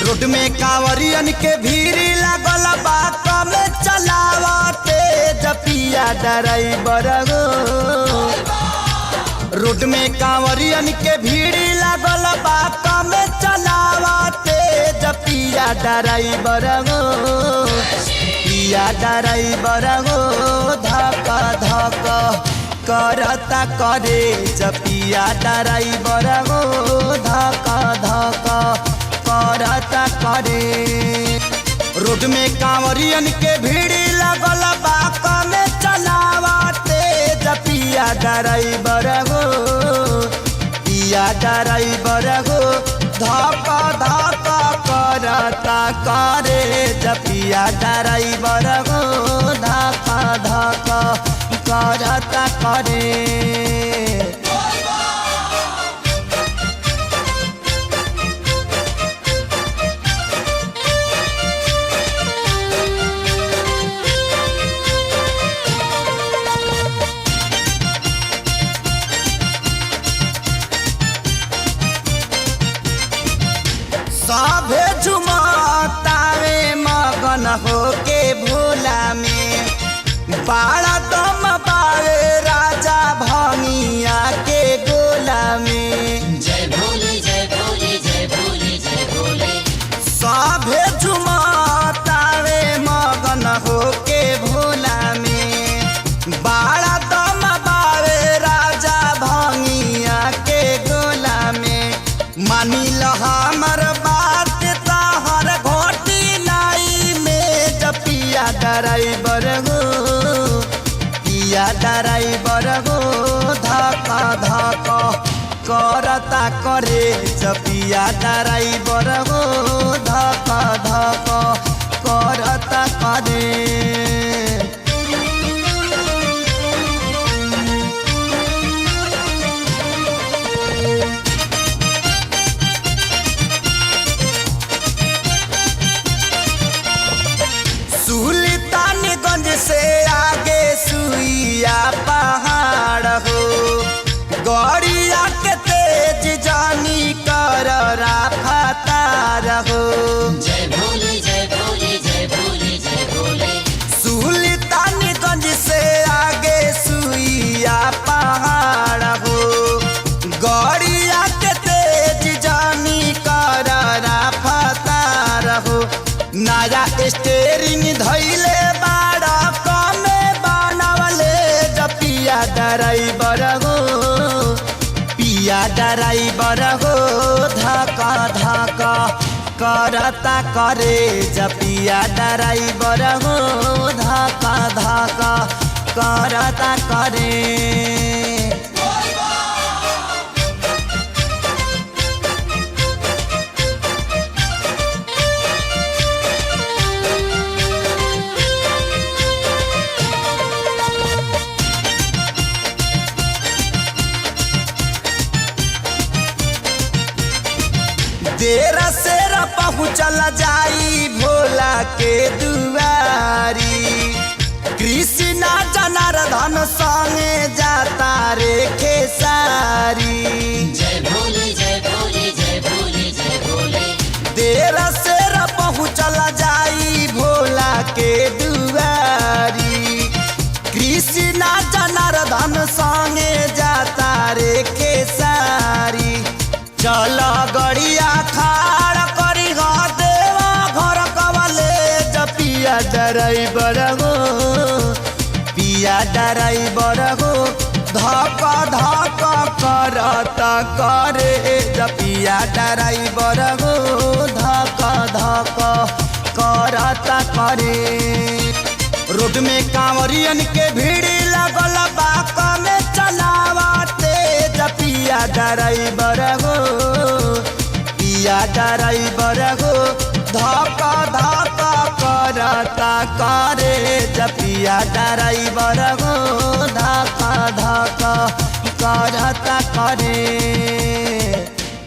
Road में कांवरियन के भीड़ लागल बा कम चलावते जपिया ड्राइवर हो। रोड में कांवरियन के भीड़ लागल बा कम चलावते जपिया ड्राइवर हो। पिया ड्राइवर हो धक धक करता करे जपिया ड्राइवर हो धक धक करता करे। रोड में कांवरियन के भीड़ लगल बा कम चलावते जपिया ड्राइवर हो। पिया ड्राइवर हो धक धक करता करे जपिया ड्राइवर हो धक धक करता करे। सभे झुमतावे मगन होके भोला में बाड़ा दम पावे राजा भंगिया के गोला में। जय भोले जय भोले जय भोले जय भोले। सभे झुमतावे मगन होके भोला में बाड़ा दम पावे राजा भंगिया के गोला में। मानी ल हमर बात तहर घोटी लाई में जपिया ड्राइवर हो। पिया ड्राइवर हो धक धक करता करे जपिया ड्राइवर हो धक धक करता करे। सुल्तानगंज से आगे सुइया पहाड़ हो। गड़िया के तेज जानी कर रफ्तार हो। जय भोले जय भोले जय भोले जय भोले। सुल्तानगंज से आगे सुइया पहाड़ हो। गड़िया के तेज जानी कर रफ्तार हो। नया स्टेरिंग धैले बाड़ा कमे बनवले जपिया ड्राइवर हो। पिया ड्राइवर हो धक धक करता करे जपिया ड्राइवर हो धक धक करता करे। देर सेर पहुँचल जाई भोला के दुआरी। कृष्णा जनार्दन संगे जाता रे खेसारी। जय भोले जय भोले जय भोले जय भोले। देर सेर पहुँचल जाई भोला के दुआरी। कृष्णा जनार्दन संगे जाता रे खेसारी। चल गड़िया खाड़ करी देवा घर कवले जपिया ड्राइवर हो। पिया ड्राइवर हो धक धक करता करे जपिया ड्राइवर हो धक धक करता करे। रोड में कांवरियन के भीड़ लगल बा कम चलावते जपिया ड्राइवर हो। पिया ड्राइवर हो धक धक करता करे जपिया ड्राइवर हो धक धक करता करे।